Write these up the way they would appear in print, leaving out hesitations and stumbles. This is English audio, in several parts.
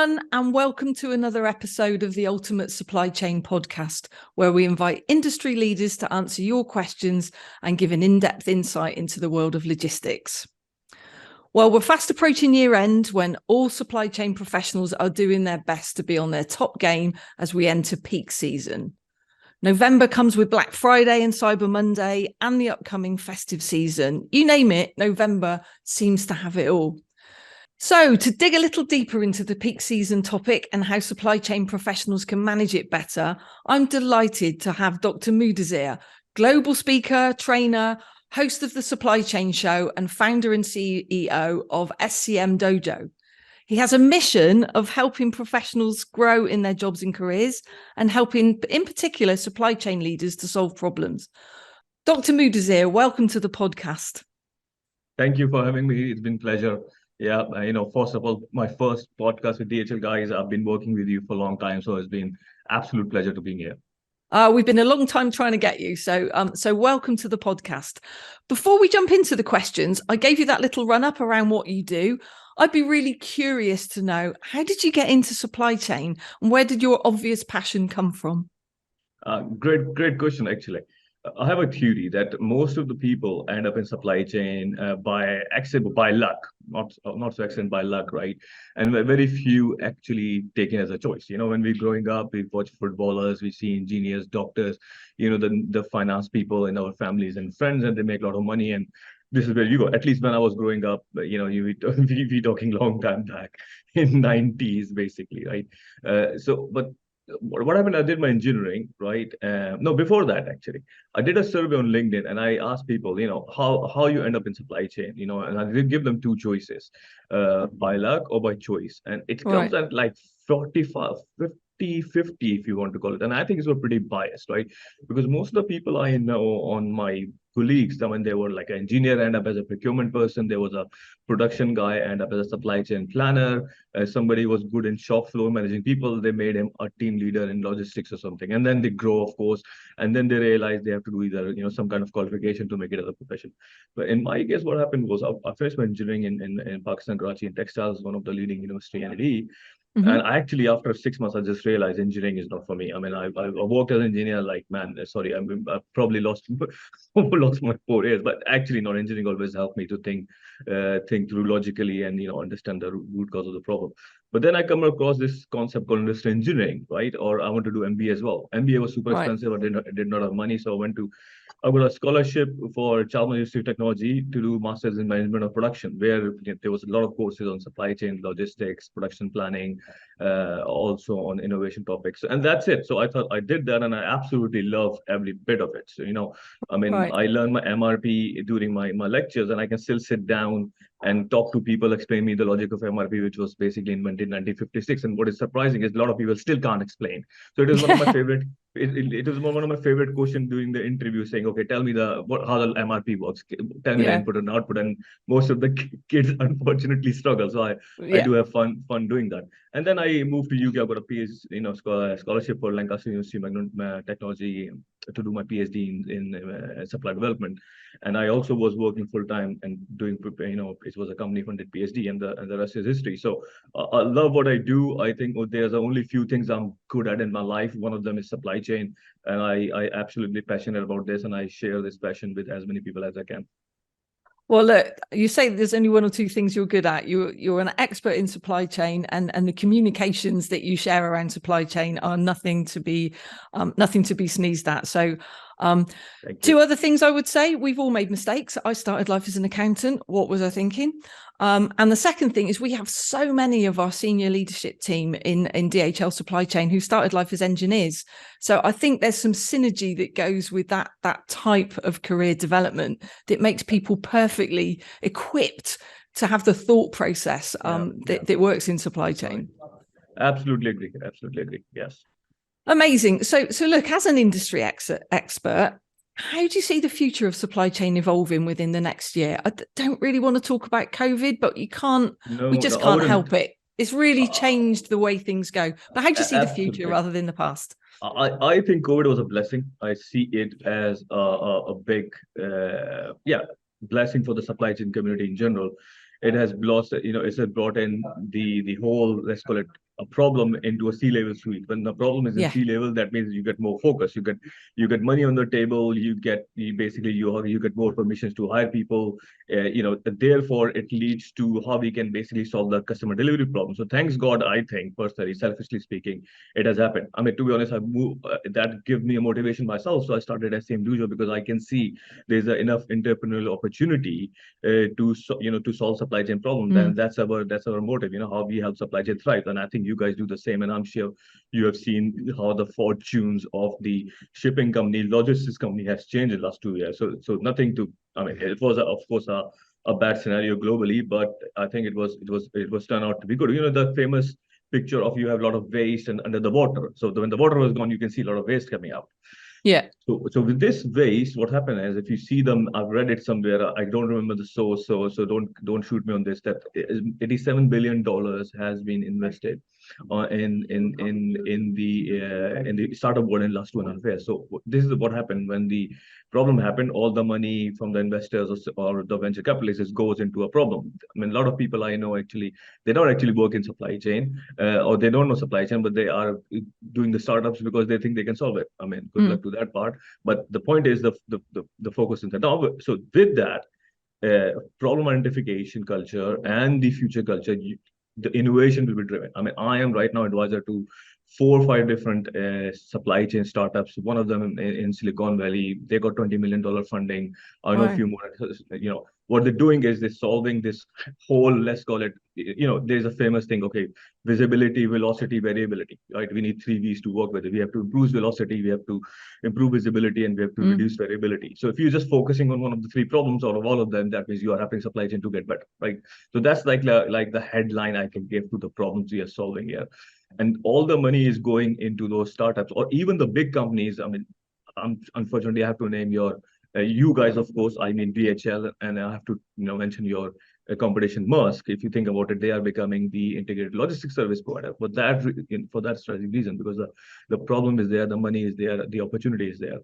everyone, and welcome to another episode of the Ultimate Supply Chain Podcast, where we invite industry leaders to answer your questions and give an in-depth insight into the world of logistics. Well, we're fast approaching year end when all supply chain professionals are doing their best to be on their top game as we enter peak season. November comes with Black Friday and Cyber Monday and the upcoming festive season. You name it, November seems to have it all. So, to dig a little deeper into the peak season topic and how supply chain professionals can manage it better, I'm delighted to have Dr. Mudazir, global speaker, trainer, host of the Supply Chain Show, and founder and CEO of SCM Dojo. He has a mission of helping professionals grow in their jobs and careers and helping, in particular, supply chain leaders to solve problems. Dr. Mudazir, welcome to the podcast. Thank you for having me. It's been a pleasure. Yeah, first of all, my first podcast with DHL guys, I've been working with you for a long time, so it's been absolute pleasure to being here. We've been a long time trying to get you, so welcome to the podcast. Before we jump into the questions, I gave you that little run up around what you do. I'd be really curious to know, how did you get into supply chain and where did your obvious passion come from? Great question, actually. I have a theory that most of the people end up in supply chain by accident, by luck, not so accident, by luck, right? And very few actually taken as a choice. You know, when we're growing up, we watch footballers, we see engineers, doctors, the finance people in our families and friends, and they make a lot of money. And this is where you go. At least when I was growing up, we talking long time back in 90s, basically, right? But what happened, I did my engineering, right? No, before that, actually, I did a survey on LinkedIn and I asked people, how you end up in supply chain, and I did give them two choices, by luck or by choice. And it comes at like 45, 50, if you want to call it. And I think it's pretty biased, right? Because most of the people I know on my colleagues, when they were like an engineer, end up as a procurement person. There was a production guy, end up as a supply chain planner. Somebody was good in shop floor managing people. They made him a team leader in logistics or something. And then they grow, of course. And then they realize they have to do either, some kind of qualification to make it as a profession. But in my case, what happened was I finished my engineering in Pakistan, Karachi, in textiles, one of the leading university in NLE. Mm-hmm. And actually, after 6 months, I just realized engineering is not for me. I mean, I worked as an engineer, like, man, sorry, I probably lost my 4 years, but actually, not engineering always helped me to think through logically and, understand the root cause of the problem. But then I come across this concept called industrial engineering, right? Or I want to do MBA as well. MBA was super expensive. I did not have money, so I got a scholarship for Chalmers Institute of Technology to do Masters in Management of Production, where there was a lot of courses on supply chain, logistics, production planning, also on innovation topics. And that's it. So I thought I did that and I absolutely love every bit of it. So, I learned my MRP during my lectures and I can still sit down and talk to people, explain me the logic of MRP, which was basically invented in 1956. And what is surprising is a lot of people still can't explain. So it is one of my favorite. It was one of my favorite questions during the interview, saying, "Okay, tell me how the MRP works. Tell me the input and output." And most of the kids unfortunately struggle. So I do have fun doing that. And then I moved to UK. I got a PhD, scholarship for Lancaster University Technology to do my PhD in supply development. And I also was working full time and doing, it was a company funded PhD, and the rest is history. So I love what I do. I think there's only few things I'm good at in my life. One of them is supply chain, and I absolutely passionate about this, and I share this passion with as many people as I can. Well, look, you say there's only one or two things you're good at. You're an expert in supply chain, and the communications that you share around supply chain are nothing to be sneezed at. So, two other things I would say: we've all made mistakes. I started life as an accountant. What was I thinking? And the second thing is we have so many of our senior leadership team in DHL supply chain who started life as engineers. So I think there's some synergy that goes with that type of career development that makes people perfectly equipped to have the thought process that works in supply chain. Absolutely agree. Yes. Amazing. So look, as an industry expert, how do you see the future of supply chain evolving within the next year? I don't really want to talk about COVID, but we can't help it. It's really changed the way things go. But how do you see the future rather than the past? I think COVID was a blessing. I see it as a big, blessing for the supply chain community in general. It has brought in the whole, let's call it, a problem into a C-level suite. When the problem is in Yeah. C-level, that means you get more focus. You get money on the table. You get more permissions to hire people. Therefore, it leads to how we can basically solve the customer delivery problem. So thanks God, I think personally, selfishly speaking, it has happened. I mean, to be honest, that give me a motivation myself. So I started SCM Dojo because I can see there's enough entrepreneurial opportunity to solve supply chain problems. Then that's our motive. How we help supply chain thrive, and I think you guys do the same. And I'm sure you have seen how the fortunes of the shipping company, logistics company has changed in the last 2 years. So nothing to. I mean, it was of course a bad scenario globally, but I think it was turned out to be good. The famous picture of you have a lot of waste and under the water. So when the water was gone, you can see a lot of waste coming out. Yeah. So with this waste, what happened is, if you see them, I've read it somewhere. I don't remember the source, so don't shoot me on this. That $87 billion has been invested in the startup world in the last 2.5 years. So this is what happened when the problem happened. All the money from the investors or the venture capitalists goes into a problem. I mean, a lot of people I know actually, they don't actually work in supply chain, or they don't know supply chain, but they are doing the startups because they think they can solve it. I mean, good luck to that part. But the point is the focus in the now. So with that problem identification culture and the future culture, the innovation will be driven. I mean, I am right now advisor to 4 or 5 different supply chain startups. One of them in Silicon Valley, they got $20 million funding. I know a few more. What they're doing is they're solving this whole, let's call it, there's a famous thing, okay, visibility, velocity, variability, right? We need 3 V's to work with it. We have to improve velocity, we have to improve visibility, and we have to reduce variability. So if you're just focusing on one of the 3 problems out of all of them, that means you are helping supply chain to get better, right? So that's like the headline I can give to the problems we are solving here. And all the money is going into those startups, or even the big companies. I mean, unfortunately, I have to name you guys, of course. I mean DHL, and I have to mention your competition, Maersk. If you think about it, they are becoming the integrated logistics service provider for that strategic reason, because the problem is there, the money is there, the opportunity is there.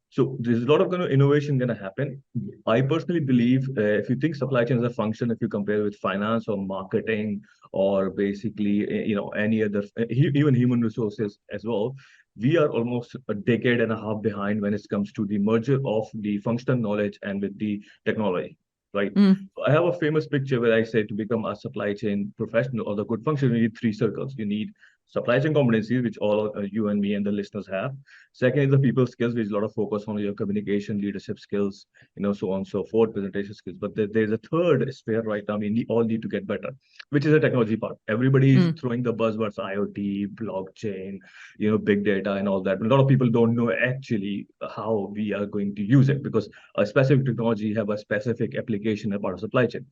So there's a lot of innovation going to happen. I personally believe, if you think supply chain as a function, if you compare with finance or marketing or basically any other, even human resources as well, we are almost a decade and a half behind when it comes to the merger of the functional knowledge and with the technology, right? So I have a famous picture where I say, to become a supply chain professional or the good function, you need 3 circles. You need supply chain competencies, which all you and me and the listeners have. Second is the people skills, which is a lot of focus on your communication, leadership skills, so on and so forth, presentation skills. But there's a third sphere right now. We all need to get better, which is the technology part. Everybody is throwing the buzzwords, IoT, blockchain, big data and all that. A lot of people don't know actually how we are going to use it, because a specific technology have a specific application about supply chain.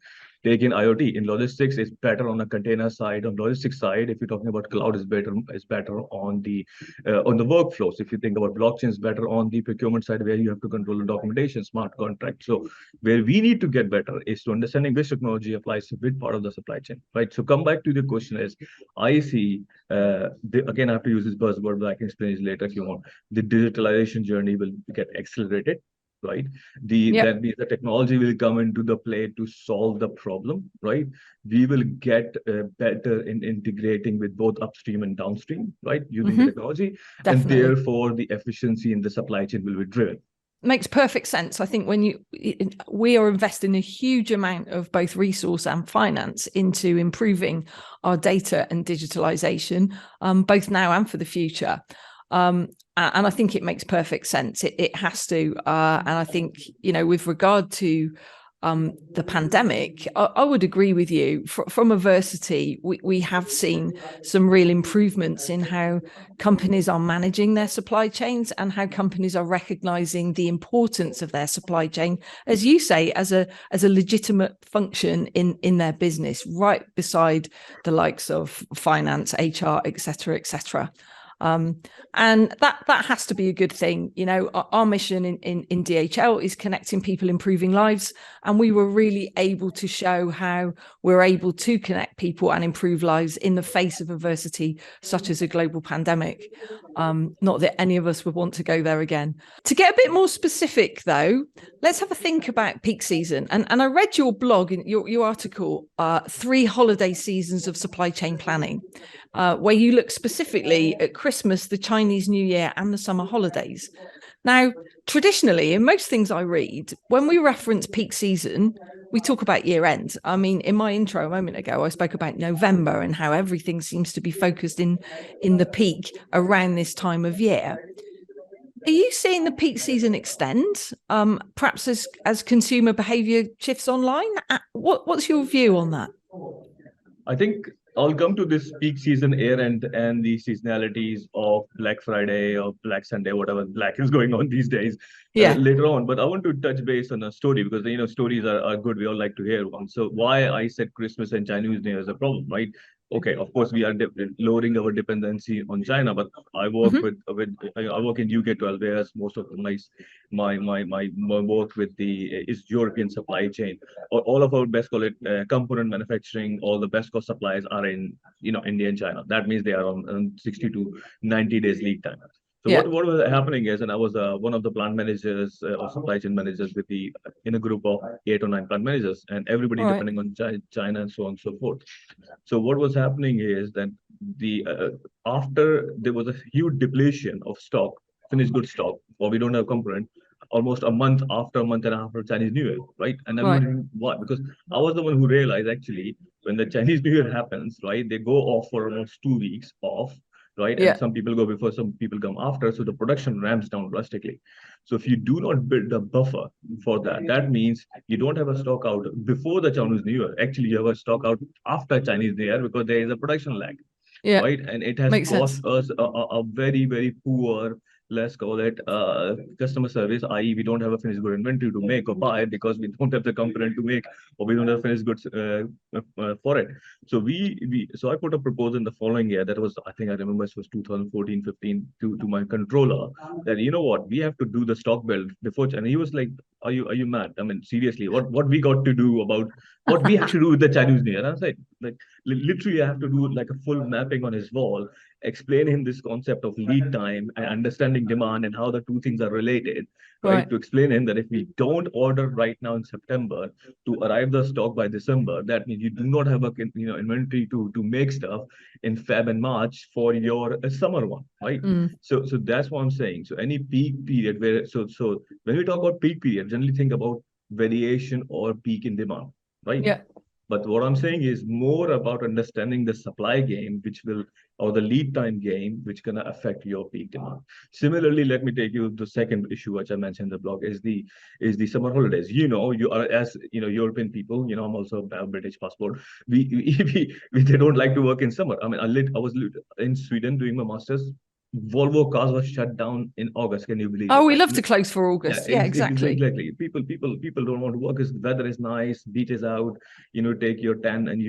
Take in IoT. In logistics, it's better on a container side. On logistics side, if you're talking about cloud, is better on the workflows. If you think about blockchain, is better on the procurement side, where you have to control the documentation, smart contract. So where we need to get better is to understanding which technology applies to which part of the supply chain, right? So come back to the question is, I see, again, I have to use this buzzword, but I can explain it later if you want. The digitalization journey will get accelerated, right? That means the technology will come into the play to solve the problem, right? We will get better in integrating with both upstream and downstream, right? Using the technology. Definitely. And therefore the efficiency in the supply chain will be driven. Makes perfect sense. I think we are investing a huge amount of both resource and finance into improving our data and digitalization, both now and for the future. And I think it makes perfect sense. It has to. And I think, with regard to the pandemic, I would agree with you. From adversity, we have seen some real improvements in how companies are managing their supply chains and how companies are recognizing the importance of their supply chain, as you say, as a legitimate function in their business, right beside the likes of finance, HR, etc., etc. And that has to be a good thing. You know, our mission in DHL is connecting people, improving lives, and we were really able to show how we're able to connect people and improve lives in the face of adversity such as a global pandemic. Not that any of us would want to go there again. To get a bit more specific, though, let's have a think about peak season. And I read your blog, in your article, 3 holiday seasons of supply chain planning, where you look specifically at Christmas, the Chinese New Year, and the summer holidays. Now, traditionally, in most things I read, when we reference peak season, we talk about year end. I mean, in my intro a moment ago, I spoke about November and how everything seems to be focused in the peak around this time of year. Are you seeing the peak season extend, perhaps as consumer behaviour shifts online? What's your view on that? I think I'll come to this peak season year end and the seasonalities of Black Friday or Black Sunday, whatever Black is going on these days, later on. But I want to touch base on a story because stories are good. We all like to hear one. So why I said Christmas and Chinese New Year is a problem, right? Okay, of course we are lowering our dependency on China, but I work with I work in UK 12 years. Most of my work with the is European supply chain. All of our best call it component manufacturing. All the best cost suppliers are in India and China. That means they are on 60 to 90 days lead time. So what was happening is, and I was one of the plant managers or supply chain managers in a group of 8 or 9 plant managers, and everybody depending on China and so on and so forth. So what was happening is that after there was a huge depletion of stock, finished good stock, or we don't have component, almost a month and after Chinese New Year, right? And everybody, why? Because I was the one who realized actually when the Chinese New Year happens, right, they go off for almost 2 weeks off, right? And some people go before, some people come after, so the production ramps down drastically. So if you do not build a buffer for that, that means you don't have a stock out before the Chinese New Year. Actually, you have a stock out after Chinese New Year because there is a production lag, right? And it has cost us a very, very poor, let's call it customer service, i.e. we don't have a finished good inventory to make or buy because we don't have the component to make, or we don't have finished goods for it. So so I put a proposal in the following year. That was, I think I remember it was 2014-15 to my controller that, you know what, we have to do the stock build before. And he was like, are you mad? I mean, seriously, what we got to do about what we have to do with the Chinese New Year? And I was like literally I have to do like a full mapping on his wall, explain him this concept of lead time and understanding demand and how the two things are related, right? To explain him that if we don't order right now in September to arrive the stock by December, that means you do not have a inventory to make stuff in Feb and March for your summer one, right? So that's what I'm saying. So any peak period where so when we talk about peak period, generally think about variation or peak in demand, right? But what I'm saying is more about understanding the supply game, or the lead time game, which gonna affect your peak demand. Similarly, let me take you the second issue, which I mentioned in the blog, is the summer holidays. You are, as European people. I'm also a British passport. They don't like to work in summer. I mean, I was in Sweden doing my masters. Volvo cars were shut down in August. Can you believe it? Oh, we love to close for August. Yeah, exactly. Exactly. People don't want to work because the weather is nice, beach is out, take your tan and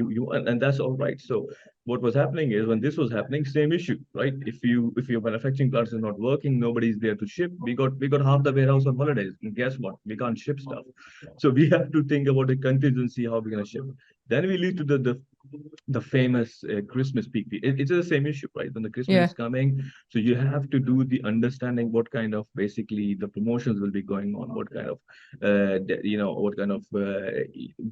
and that's all right. So what was happening is when this was happening, same issue, right? If your manufacturing plants is not working, nobody's there to ship. We got half the warehouse on holidays. And guess what? We can't ship stuff. So we have to think about the contingency, how we're gonna ship. Then we lead to the famous Christmas peak. It's the same issue, right? When the Christmas is coming, so you have to do the understanding what kind of basically the promotions will be going on, what kind of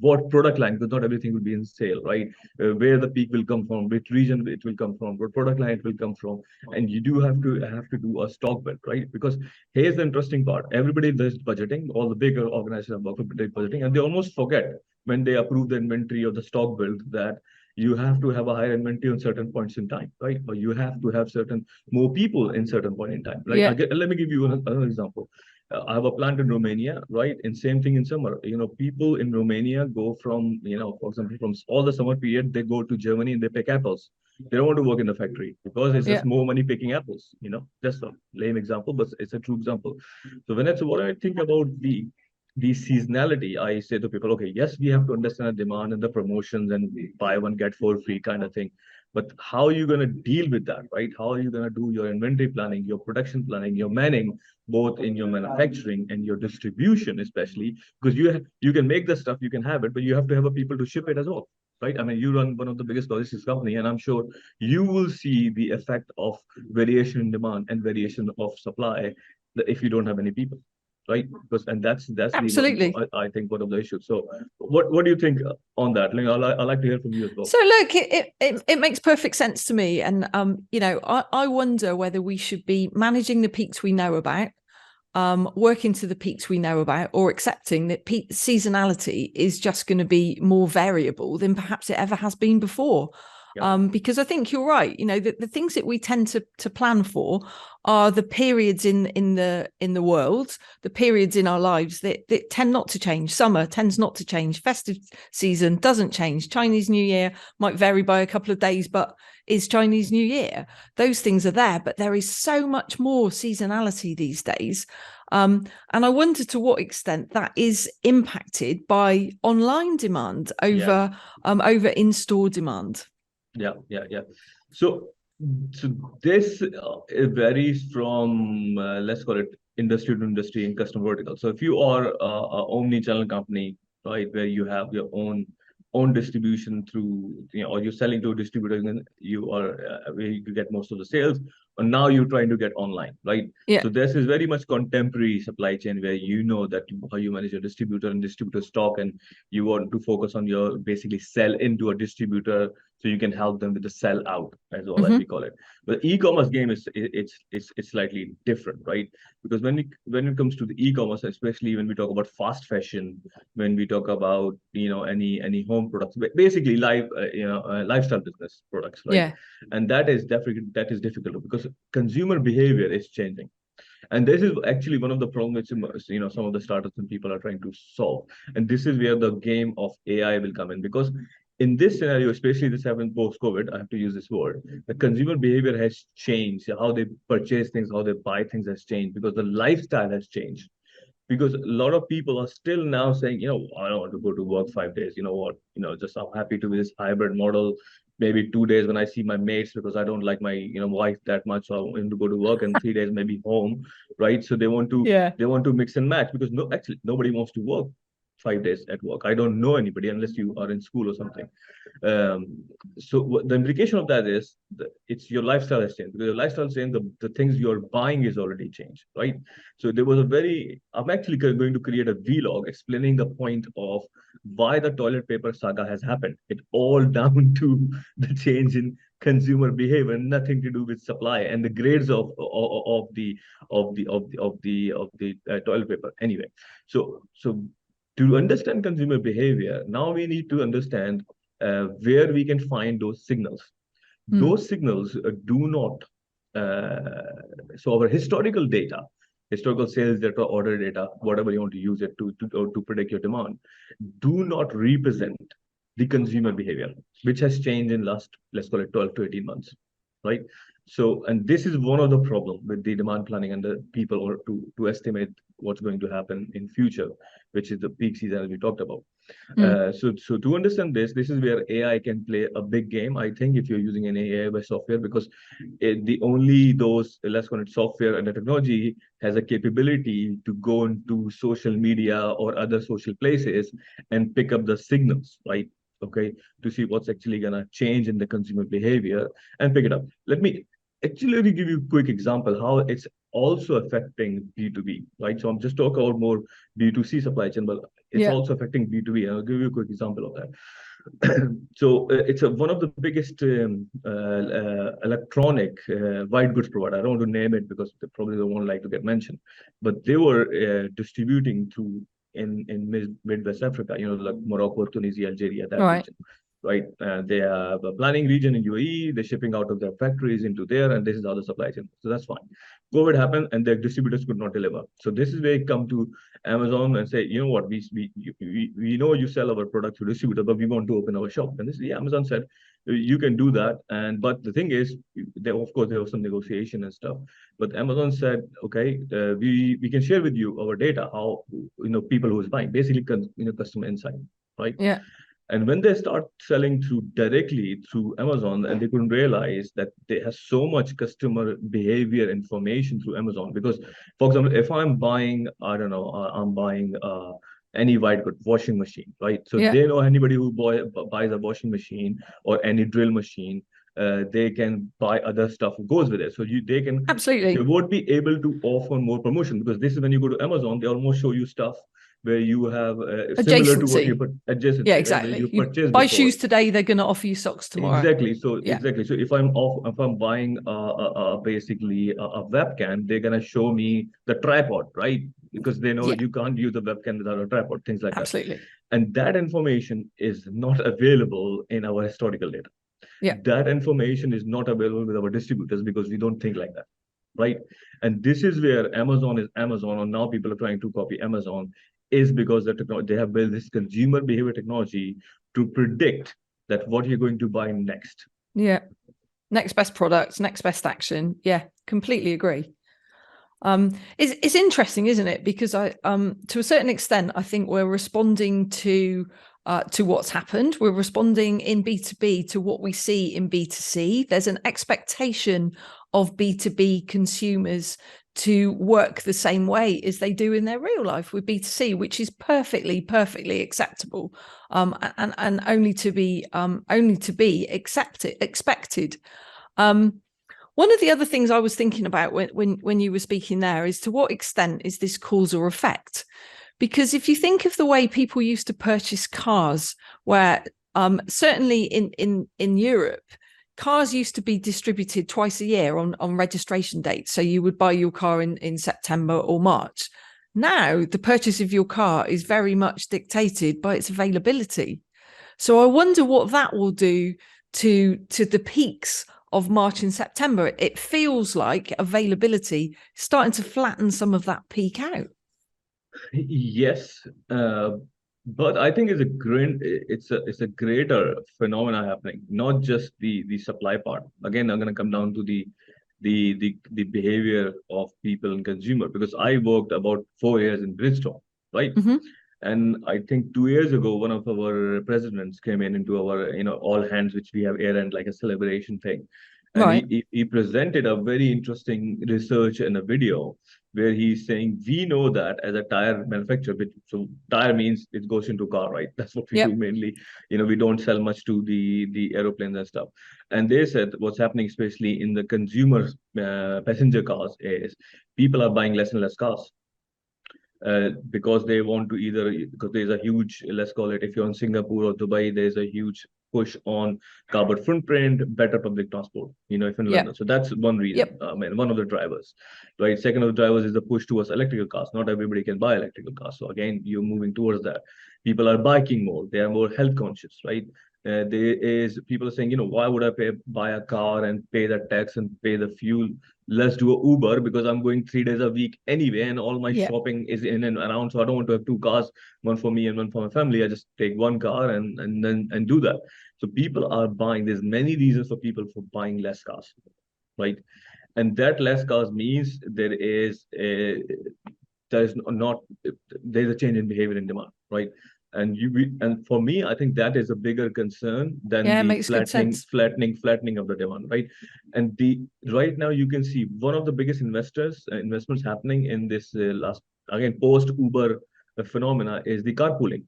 what product line, because not everything will be in sale, right? Where the peak will come from, which region it will come from, what product line it will come from, and you do have to do a stock build, right? Because here's the interesting part: everybody does budgeting, all the bigger organizations work with budgeting, and they almost forget when they approve the inventory or the stock build that you have to have a higher inventory on certain points in time, right? Or you have to have certain more people in certain point in time, right? Let me give you another example. I have a plant in Romania, right? And same thing in summer. People in Romania go from, for example, from all the summer period, they go to Germany and they pick apples. They don't want to work in the factory because it's just more money picking apples. Just a lame example, but it's a true example. So what I think about the seasonality, I say to people, okay, yes, we have to understand the demand and the promotions and buy one, get four free kind of thing. But how are you going to deal with that, right? How are you going to do your inventory planning, your production planning, your manning, both in your manufacturing and your distribution, especially because you can make the stuff, you can have it, but you have to have a people to ship it as well, right? I mean, you run one of the biggest logistics company, and I'm sure you will see the effect of variation in demand and variation of supply if you don't have any people, right? Because and that's the Absolutely. I think one of the issues. So what do you think on that? Like, I like to hear from you as well. So look, it makes perfect sense to me, and I wonder whether we should be managing the peaks we know about, working to the peaks we know about, or accepting that peak seasonality is just going to be more variable than perhaps it ever has been before. Yeah. Because I think you're right. The things that we tend to plan for are the periods in the world, the periods in our lives that tend not to change. Summer tends not to change. Festive season doesn't change. Chinese New Year might vary by a couple of days, but is Chinese New Year. Those things are there, but there is so much more seasonality these days. And I wonder to what extent that is impacted by online demand over in-store demand. Yeah. So, so this varies from let's call it industry to industry and customer vertical. So if you are a omni-channel company, right, where you have your own distribution through, or you're selling to a distributor, and you are where you get most of the sales, and now you're trying to get online, right? Yeah. So this is very much contemporary supply chain where that how you manage your distributor and distributor stock, and you want to focus on your basically sell into a distributor so you can help them with the sell out as well, as we call it. But the e-commerce game is it's slightly different, right? Because when it comes to the e-commerce, especially when we talk about fast fashion, when we talk about any home products, basically lifestyle business products, right? Yeah. And that is difficult because consumer behavior is changing. And this is actually one of the problems which some of the startups and people are trying to solve. And this is where the game of AI will come in, because in this scenario, especially this happened post-COVID, I have to use this word, the consumer behavior has changed. How they purchase things, how they buy things has changed because the lifestyle has changed. Because a lot of people are still now saying, I don't want to go to work 5 days. You know what? Just I'm happy to be this hybrid model. Maybe 2 days when I see my mates because I don't like my wife that much, so I want to go to work, and 3 days maybe home, right? So Yeah. they want to mix and match because actually nobody wants to work 5 days at work. I don't know anybody unless you are in school or something. So the implication of that is it's your lifestyle has changed, because your lifestyle has changed. The things you're buying is already changed, right? So I'm actually going to create a vlog explaining the point of why the toilet paper saga has happened. It all down to the change in consumer behavior, nothing to do with supply and the grades of the toilet paper. Anyway, so to understand consumer behavior, now we need to understand where we can find those signals. Those signals do not, so our historical sales data, order data, whatever you want to use it to predict your demand, do not represent the consumer behavior, which has changed in last, let's call it 12 to 18 months, right? So, and this is one of the problem with the demand planning and the people, or to estimate what's going to happen in future, which is the peak season as we talked about. So to understand this is where AI can play a big game, I think, if you're using an AI software, because the only those, let's call it, software and the technology has a capability to go into social media or other social places and pick up the signals, right? Okay, to see what's actually gonna change in the consumer behavior and pick it up. Let me give you a quick example how it's also affecting B2B, right? So I'm just talking about more B2C supply chain, but it's Yeah. also affecting B2B. And I'll give you a quick example of that. So it's one of the biggest electronic white goods provider. I don't want to name it because they probably don't want like to get mentioned, but they were distributing through in Mid-West Africa, like Morocco, Tunisia, Algeria, that Right. region, right? They have a planning region in UAE. They're shipping out of their factories into there, and this is how the supply chain. So that's fine. COVID happened, and their distributors could not deliver. So this is where they come to Amazon and say, you know what, we know you sell our product to distributor, but we want to open our shop. And this, Amazon said, you can do that. And but the thing is, of course there was some negotiation and stuff. But Amazon said, okay, we can share with you our data, how people who is buying, basically customer insight, right? Yeah. And when they start selling directly through Amazon, and they couldn't realize that they have so much customer behavior information through Amazon. Because, for example, if I'm buying, I don't know, I'm buying any white good washing machine, right? So Yeah, they know anybody who buys a washing machine or any drill machine, they can buy other stuff that goes with it. So they absolutely. won't be able to offer more promotion, because this is when you go to Amazon, they almost show you stuff where you have similar to what you Adjacency. put Yeah, adjacency, right? Where exactly. you You purchased buy before. shoes today, they're going to offer you socks tomorrow. Exactly. So Yeah, exactly. So if I'm buying basically a webcam, they're gonna show me the tripod, right? Because they know yeah, you can't use a webcam without a tripod, things like that. absolutely. And that information is not available in our historical data. Yeah, That information is not available with our distributors because we don't think like that, right? And this is where Amazon is Amazon, or now people are trying to copy Amazon, is because they have built this consumer behavior technology to predict that what you're going to buy next. yeah. Next best product, next best action. Yeah, completely agree. It's interesting, isn't it? Because to a certain extent, I think we're responding to what's happened. We're responding in B2B to what we see in B2C. There's an expectation of B2B consumers to work the same way as they do in their real life with B2C, which is perfectly acceptable, and only to be expected. One of the other things I was thinking about when you were speaking there is, to what extent is this cause or effect? Because if you think of the way people used to purchase cars, where certainly in Europe, cars used to be distributed twice a year on registration dates. So you would buy your car in September or March. Now the purchase of your car is very much dictated by its availability. So I wonder what that will do to the peaks of March and September. It feels like availability is starting to flatten some of that peak out. Yes, but I think it's a greater phenomena happening, not just the supply part. Again, I'm going to come down to the behavior of people and consumer, because I worked about 4 years in Bridgestone, right? Mm-hmm. And I think 2 years ago, one of our presidents came into our, all hands, which we have air and like a celebration thing. And Right. he presented a very interesting research in a video where he's saying, we know that as a tire manufacturer, so tire means it goes into car, right? That's what we do Yep. mainly. We don't sell much to the aeroplanes and stuff. And they said what's happening, especially in the consumer passenger cars, is people are buying less and less cars, because they want to because there's a huge, let's call it, if you're in Singapore or Dubai, there's a huge push on carbon footprint, better public transport, if in London. Yep. So that's one reason, Yep. one of the drivers, right? Second of the drivers is the push towards electrical cars. Not everybody can buy electrical cars. So again, you're moving towards that. People are biking more. They are more health conscious, right? There is people are saying, why would I buy a car and pay the tax and pay the fuel? Let's do a Uber, because I'm going 3 days a week anyway, and all my Yep. shopping is in and around. So I don't want to have two cars, one for me and one for my family. I just take one car and do that. So people are buying. There's many reasons for people for buying less cars, right? And that less cars means there's not there's a change in behavior and demand, right? And for me, I think that is a bigger concern than Yeah, the makes good sense. flattening of the demand, right? And the right now you can see one of the biggest investments happening in this last, again, post Uber phenomena is the carpooling,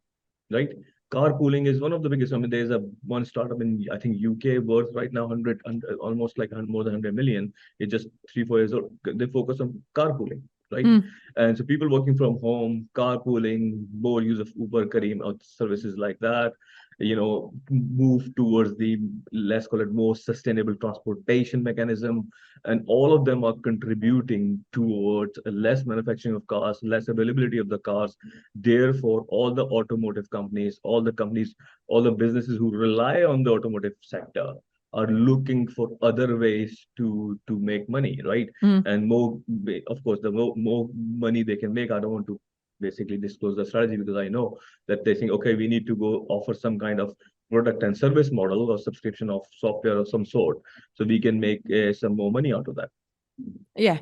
right? Carpooling is one of the biggest. I mean, there's a one startup in, I think, UK worth right now 100, almost like more than 100 million. It's just 3 4 years old. They focus on carpooling, right? Mm. And so people working from home, carpooling, more use of Uber, Careem, or services like that, move towards the, let's call it, more sustainable transportation mechanism. And all of them are contributing towards a less manufacturing of cars, less availability of the cars. Therefore, all the automotive companies, all the businesses who rely on the automotive sector are looking for other ways to make money, right? Mm. And more, of course, the more money they can make. I don't want to basically disclose the strategy, because I know that they think, okay, we need to go offer some kind of product and service model or subscription of software of some sort, so we can make some more money out of that. Yeah,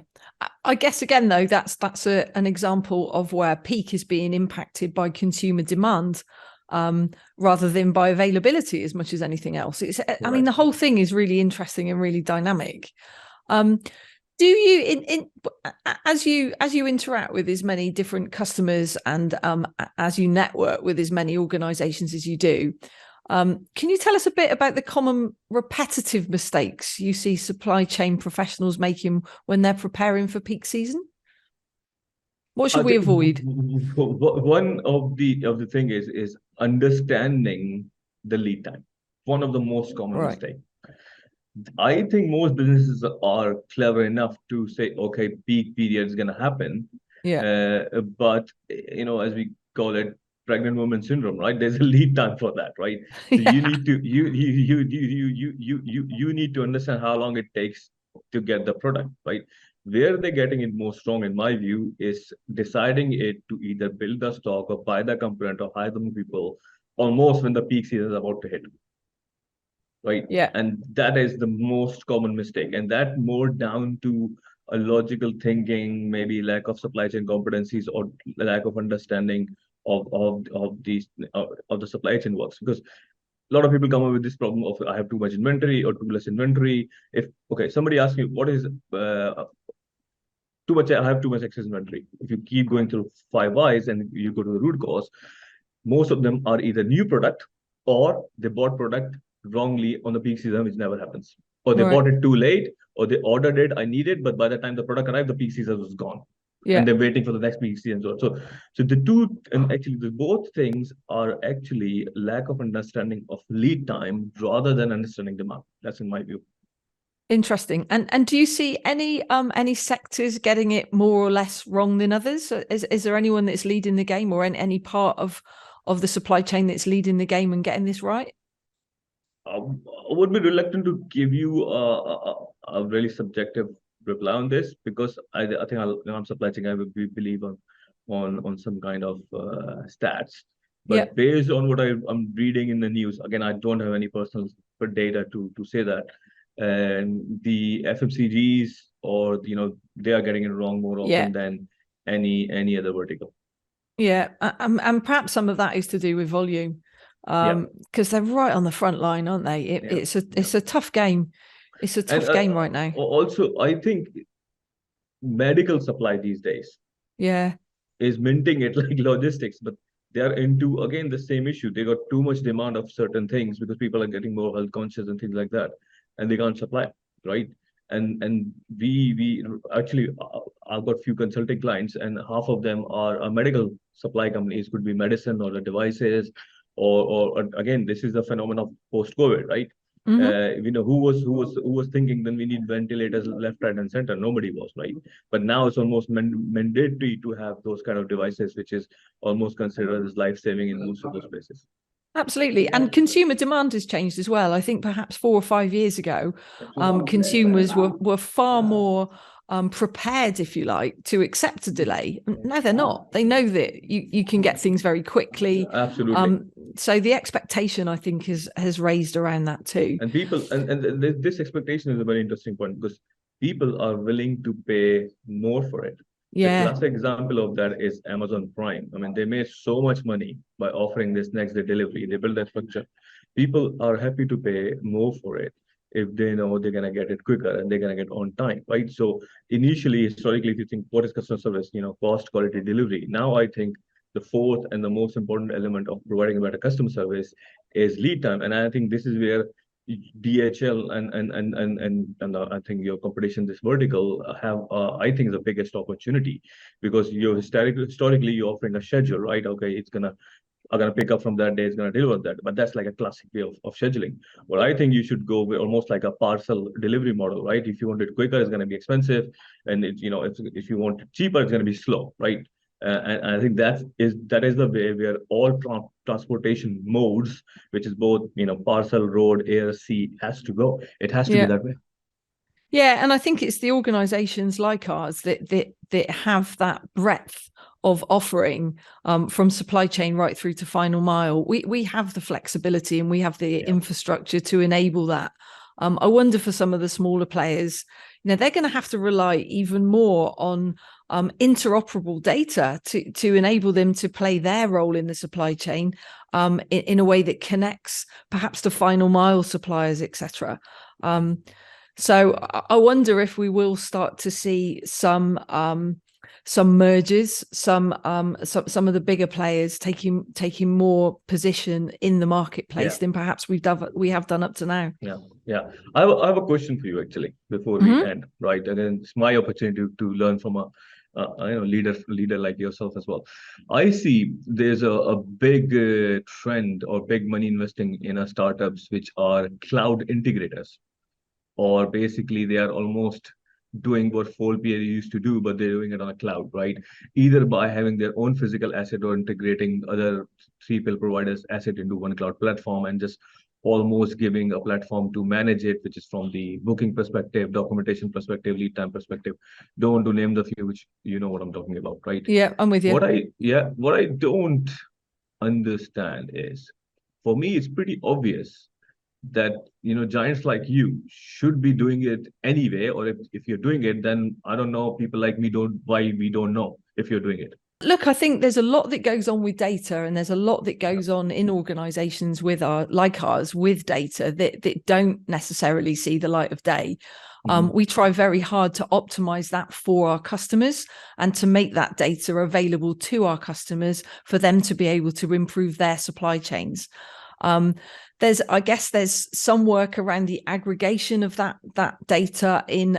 I guess again though, that's an example of where peak is being impacted by consumer demand. rather than by availability as much as anything else. I mean, the whole thing is really interesting and really dynamic. Do you as you interact with as many different customers and as you network with as many organizations as you do, can you tell us a bit about the common repetitive mistakes you see supply chain professionals making when they're preparing for peak season? What should we avoid? One of the thing is understanding the lead time. One of the most common mistakes. I think most businesses are clever enough to say, okay, peak period is going to happen. Yeah. But as we call it, pregnant woman syndrome, right? There's a lead time for that, right? So Yeah. you need to you need to understand how long it takes to get the product, right? Where they're getting it more strong, in my view, is deciding it to either build the stock or buy the component or hire the people almost when the peak season is about to hit, right? Yeah. And that is the most common mistake, and that more down to a logical thinking, maybe lack of supply chain competencies or lack of understanding of the supply chain works. Because a lot of people come up with this problem of I have too much inventory or too less inventory. If somebody asks me what is too much, I have too much excess inventory. If you keep going through 5 whys and you go to the root cause, most of them are either new product or they bought product wrongly on the peak season, which never happens. Or they bought it too late, or they ordered it, I need it, but by the time the product arrived, the peak season was gone. Yeah. And they're waiting for the next peak season. So the two, and actually the both things are actually lack of understanding of lead time rather than understanding demand. That's in my view. Interesting. And do you see any sectors getting it more or less wrong than others? Is there anyone that's leading the game, or any part of the supply chain that's leading the game and getting this right? I would be reluctant to give you a really subjective reply on this, because I think I'm supply chain. I would believe on some kind of stats. But based on what I'm reading in the news, again, I don't have any personal data to say that. And the FMCGs, or they are getting it wrong more often than any other vertical. Yeah, and perhaps some of that is to do with volume, because they're right on the front line, aren't they? It's a tough game. It's a tough game right now. Also, I think medical supply these days is minting it like logistics, but they are into, again, the same issue. They got too much demand of certain things because people are getting more health conscious and things like that, and they can't supply, right? And we actually, I've got few consulting clients, and half of them are medical supply companies, could be medicine or the devices, or again, this is the phenomenon of post-COVID, right? Who was thinking then we need ventilators left, right, and center? Nobody was, right? But now it's almost mandatory to have those kind of devices, which is almost considered as life-saving in most of those places. Absolutely. And consumer demand has changed as well. I think perhaps 4 or 5 years ago, consumers were far more prepared, if you like, to accept a delay. Now they're not. They know that you can get things very quickly. Absolutely. So the expectation, I think, has raised around that too. And people, and this expectation is a very interesting point, because people are willing to pay more for it. The classic example of that is Amazon Prime. I mean, they made so much money by offering this next day delivery. They built that structure. People are happy to pay more for it if they know they're going to get it quicker and they're going to get on time, right? So initially, historically, if you think what is customer service, cost, quality, delivery. Now I think the fourth and the most important element of providing a better customer service is lead time. And I think this is where DHL and I think your competition, this vertical, have I think the biggest opportunity, because you're historically you're offering a schedule, right? Okay, I'm gonna pick up from that day, it's gonna deliver that. But that's like a classic way of scheduling. Well, I think you should go with almost like a parcel delivery model, right? If you want it quicker, it's gonna be expensive, and if you want it cheaper, it's gonna be slow, right? And I think that is the way where all transportation modes, which is both parcel, road, air, sea, has to go. It has to be that way. Yeah, and I think it's the organisations like ours that have that breadth of offering, from supply chain right through to final mile. We have the flexibility and we have the infrastructure to enable that. I wonder for some of the smaller players, they're going to have to rely even more on interoperable data to enable them to play their role in the supply chain in a way that connects perhaps to final mile suppliers, etc. So I wonder if we will start to see some mergers, some of the bigger players taking more position in the marketplace than perhaps we have done up to now. Yeah. I have a question for you actually before we end, right? And then it's my opportunity to learn from a leader like yourself as well. I see there's a big trend or big money investing in startups which are cloud integrators, or basically they are almost doing what Folpr used to do, but they're doing it on a cloud, right? Either by having their own physical asset or integrating other 3PL providers' asset into one cloud platform and just almost giving a platform to manage it, which is from the booking perspective, documentation perspective, lead time perspective. Don't want to name the few, which you know what I'm talking about, right? Yeah, I'm with you. What I don't understand is, for me, it's pretty obvious that giants like you should be doing it anyway, or if you're doing it, then I don't know, people like me don't, why we don't know if you're doing it. Look, I think there's a lot that goes on with data, and there's a lot that goes on in organizations like ours with data that don't necessarily see the light of day. We try very hard to optimize that for our customers and to make that data available to our customers for them to be able to improve their supply chains. There's some work around the aggregation of that data in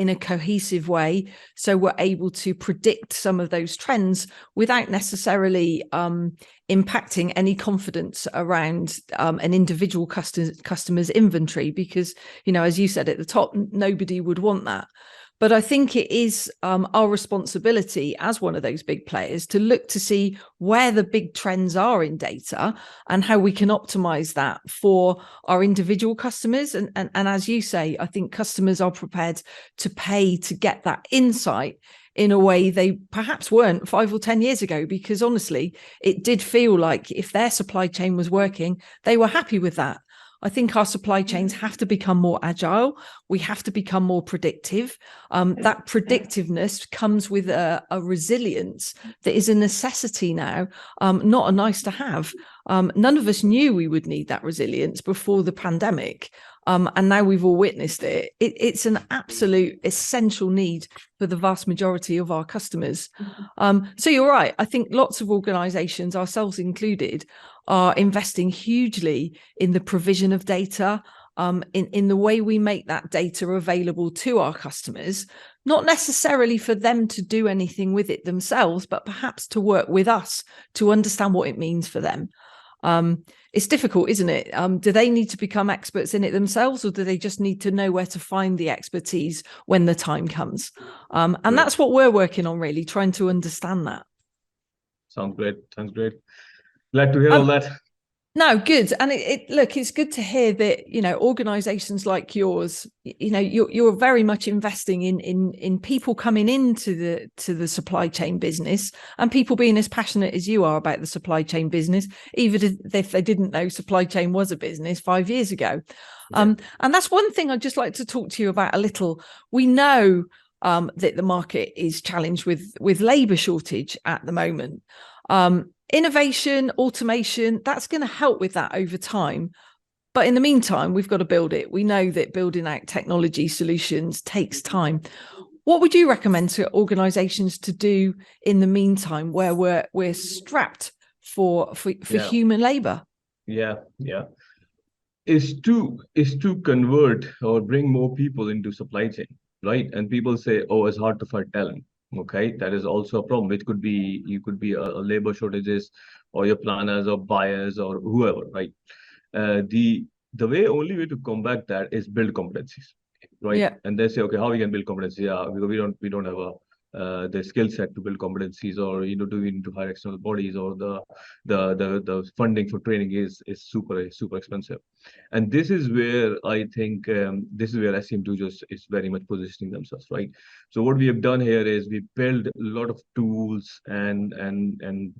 a cohesive way, so we're able to predict some of those trends without necessarily impacting any confidence around an individual customer's inventory, because as you said at the top, nobody would want that. But I think it is our responsibility as one of those big players to look to see where the big trends are in data and how we can optimize that for our individual customers. And as you say, I think customers are prepared to pay to get that insight in a way they perhaps weren't 5 or 10 years ago, because honestly, it did feel like if their supply chain was working, they were happy with that. I think our supply chains have to become more agile. We have to become more predictive. That predictiveness comes with a resilience that is a necessity now, not a nice to have. None of us knew we would need that resilience before the pandemic. And now we've all witnessed it. It's an absolute essential need for the vast majority of our customers. So you're right. I think lots of organizations, ourselves included, are investing hugely in the provision of data, in the way we make that data available to our customers, not necessarily for them to do anything with it themselves, but perhaps to work with us to understand what it means for them. It's difficult, isn't it? Do they need to become experts in it themselves, or do they just need to know where to find the expertise when the time comes? And that's what we're working on, really, trying to understand that. Sounds great. Glad to hear all that. No, good. And it's good to hear that, organizations like yours, you're very much investing in people coming into the supply chain business, and people being as passionate as you are about the supply chain business, even if they didn't know supply chain was a business 5 years ago. And that's one thing I'd just like to talk to you about a little. We know that the market is challenged with labor shortage at the moment. Innovation, automation, that's going to help with that over time. But in the meantime, we've got to build it. We know that building out technology solutions takes time. What would you recommend to organizations to do in the meantime, where we're strapped for human labor? Yeah. Is to convert or bring more people into supply chain, right? And people say, oh, it's hard to find talent. Okay, that is also a problem. It could be, a labor shortages, or your planners or buyers or whoever, right? The only way to combat that is build competencies, right? Yeah. And they say, okay, how we can build competencies? Yeah, because we don't have the skill set to build competencies, or doing to hire external bodies, or the funding for training is super expensive. And this is where I think this is where SCM2 just is very much positioning themselves, right? So what we have done here is we build a lot of tools and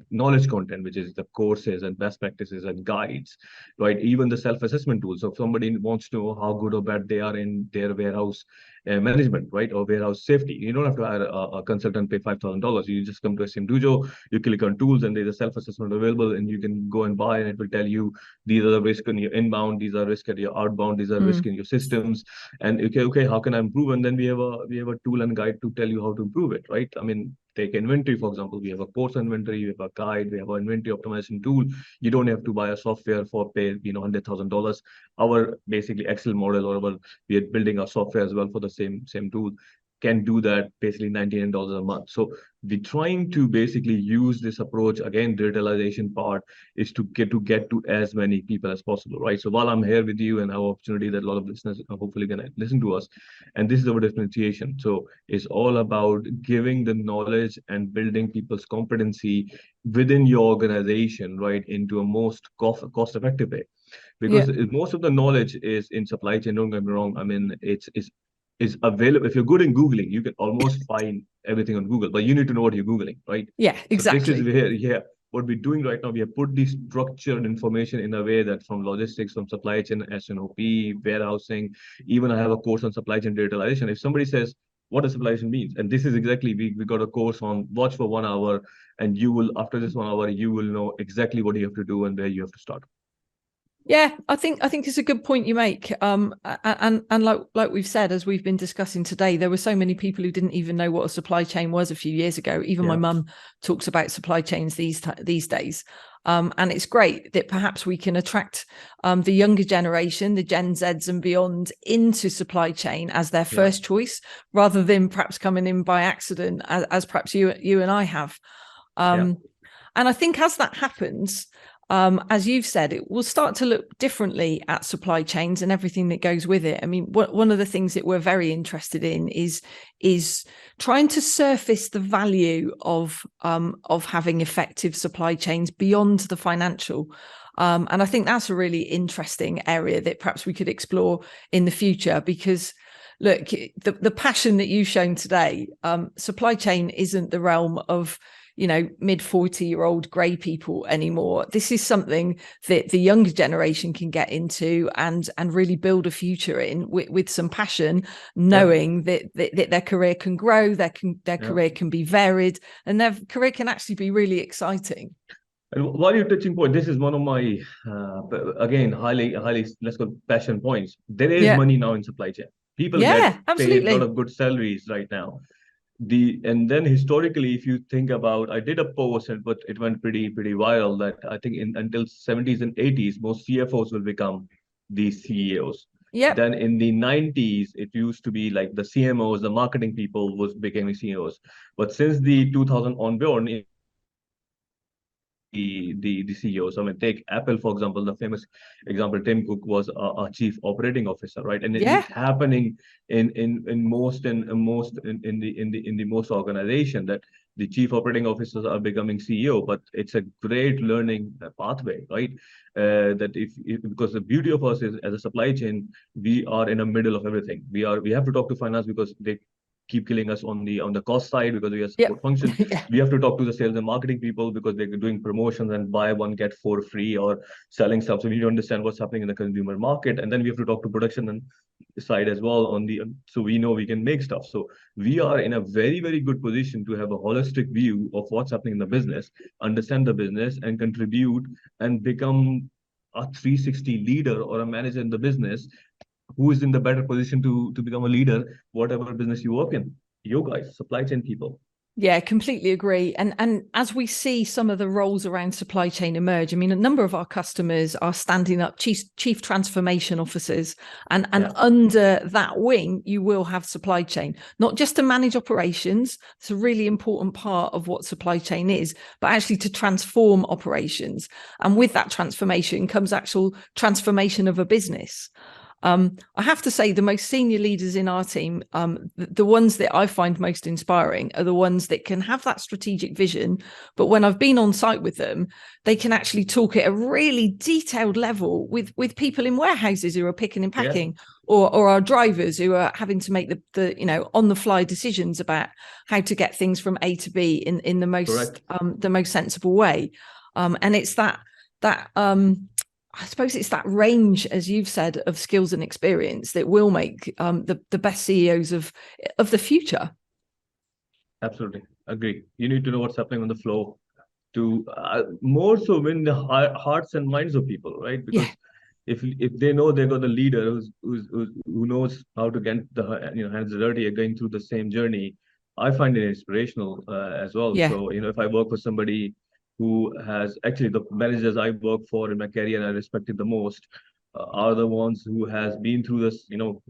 knowledge content, which is the courses and best practices and guides, right? Even the self-assessment tools. So if somebody wants to know how good or bad they are in their warehouse management, right, or warehouse safety, you don't have to hire a consultant, pay $5,000. You just come to SCM Dojo, you click on tools, and there's a self-assessment available, and you can go and buy, and it will tell you these are the risks in your inbound, these are risks at your outbound, these are risks in your systems, and okay, how can I improve? And then we have a tool and guide to tell you how to improve it, right? I mean, take inventory, for example. We have a course inventory, we have a guide, we have an inventory optimization tool. You don't have to buy a software for pay, $100,000. Our basically Excel model, or we are building our software as well for the same tool, can do that basically $99 a month. So we're trying to basically use this approach. Again, the digitalization part is to get to as many people as possible, right? So while I'm here with you and have opportunity that a lot of listeners are hopefully going to listen to us, and this is our differentiation. So it's all about giving the knowledge and building people's competency within your organization, right, into a most cost effective way. Because most of the knowledge is in supply chain. Don't get me wrong. I mean, it's is available. If you're good in Googling, you can almost find everything on Google, but you need to know what you're Googling, right? Yeah, exactly. So this is where, what we're doing right now, we have put this structured information in a way that from logistics, from supply chain, S&OP, warehousing, even I have a course on supply chain digitalization. If somebody says, what does supply chain means? And this is exactly, we got a course on watch for 1 hour, and you will, after this 1 hour, you will know exactly what you have to do and where you have to start. Yeah, I think it's a good point you make. And like we've said, as we've been discussing today, there were so many people who didn't even know what a supply chain was a few years ago. Even my mum talks about supply chains these days. And it's great that perhaps we can attract the younger generation, the Gen Zs and beyond, into supply chain as their first choice, rather than perhaps coming in by accident, as perhaps you and I have. And I think as that happens, as you've said, it will start to look differently at supply chains and everything that goes with it. I mean, one of the things that we're very interested in is trying to surface the value of having effective supply chains beyond the financial. And I think that's a really interesting area that perhaps we could explore in the future, because look, the passion that you've shown today, supply chain isn't the realm of mid 40-year-old grey people anymore. This is something that the younger generation can get into and really build a future in with some passion, knowing that their career can grow, their career can be varied, and their career can actually be really exciting. And while you're touching point, this is one of my again highly let's go passion points. There is money now in supply chain. People get paid a lot of good salaries right now. And then historically, if you think about, I did a post, but it went pretty viral, that I think until 70s and 80s, most CFOs will become these CEOs. Then in the 90s, it used to be like the CMOs, the marketing people becoming CEOs. But since the 2000 onward, the CEOs. I mean, take Apple, for example, the famous example, Tim Cook was a chief operating officer, right? And it's happening in most organization, that the chief operating officers are becoming CEO. But it's a great learning pathway, right? That because the beauty of us is, as a supply chain, we are in the middle of everything. We have to talk to finance because they keep killing us on the cost side, because we are support function. We have to talk to the sales and marketing people because they're doing promotions and buy one get four free or selling stuff. So we need to understand what's happening in the consumer market, and then we have to talk to production and side as well so we know we can make stuff. So we are in a very good position to have a holistic view of what's happening in the business, understand the business, and contribute and become a 360 leader or a manager in the business, who is in the better position to become a leader, whatever business you work in. You guys, supply chain people. Yeah, completely agree. And as we see some of the roles around supply chain emerge, I mean, a number of our customers are standing up chief transformation officers, and under that wing, you will have supply chain, not just to manage operations. It's a really important part of what supply chain is, but actually to transform operations. And with that transformation comes actual transformation of a business. I have to say the most senior leaders in our team, the ones that I find most inspiring are the ones that can have that strategic vision, but when I've been on site with them, they can actually talk at a really detailed level with people in warehouses who are picking and packing, or our drivers who are having to make the on the fly decisions about how to get things from A to B in the most sensible way. And it's that I suppose it's that range, as you've said, of skills and experience that will make the best CEOs of the future. Absolutely agree. You need to know what's happening on the floor to more so win the hearts and minds of people, right? Because if they know they got the leader who knows how to get the hands dirty going through the same journey, I find it inspirational as well. So if I work for somebody who has actually the managers I work for in my career and I respected the most are the ones who has been through this,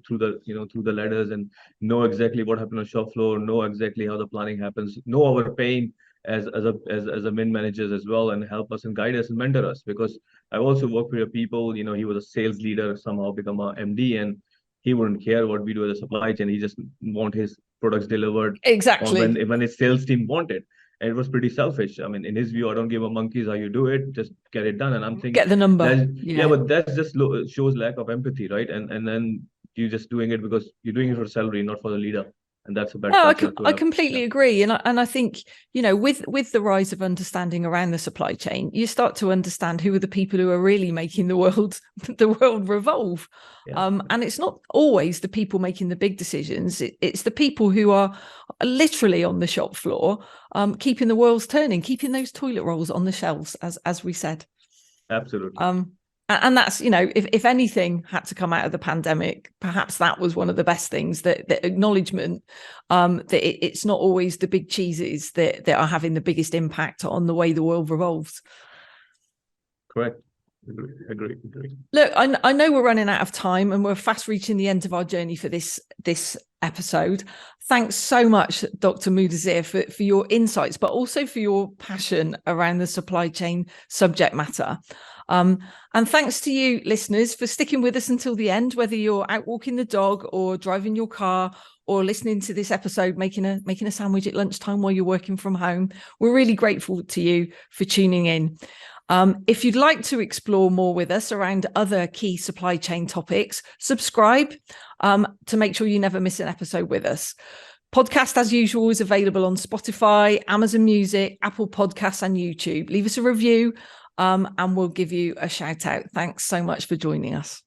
through the ladders and know exactly what happened on shop floor, know exactly how the planning happens, know our pain as a min managers as well, and help us and guide us and mentor us. Because I've also worked with people, he was a sales leader, somehow become a MD, and he wouldn't care what we do as a supply chain. He just want his products delivered exactly when his sales team wanted. And it was pretty selfish. I mean, in his view, I don't give a monkey's how you do it, just get it done. And I'm thinking, get the number. But that's just shows lack of empathy, right? And then you're just doing it because you're doing it for salary, not for the leader. And that's a bad culture. I completely agree. And I think, with the rise of understanding around the supply chain, you start to understand who are the people who are really making the world revolve. And it's not always the people making the big decisions. It's the people who are literally on the shop floor, keeping the wheels turning, keeping those toilet rolls on the shelves, as we said. Absolutely. And that's, if anything had to come out of the pandemic, perhaps that was one of the best things, that acknowledgement that it's not always the big cheeses that are having the biggest impact on the way the world revolves. Correct. Agree. Look, I know we're running out of time and we're fast reaching the end of our journey for this episode. Thanks so much, Dr. Mudazir, for your insights, but also for your passion around the supply chain subject matter. And thanks to you, listeners, for sticking with us until the end, whether you're out walking the dog or driving your car or listening to this episode, making a sandwich at lunchtime while you're working from home. We're really grateful to you for tuning in. If you'd like to explore more with us around other key supply chain topics, subscribe to make sure you never miss an episode with us. Podcast, as usual, is available on Spotify, Amazon Music, Apple Podcasts, and YouTube. Leave us a review and we'll give you a shout out. Thanks so much for joining us.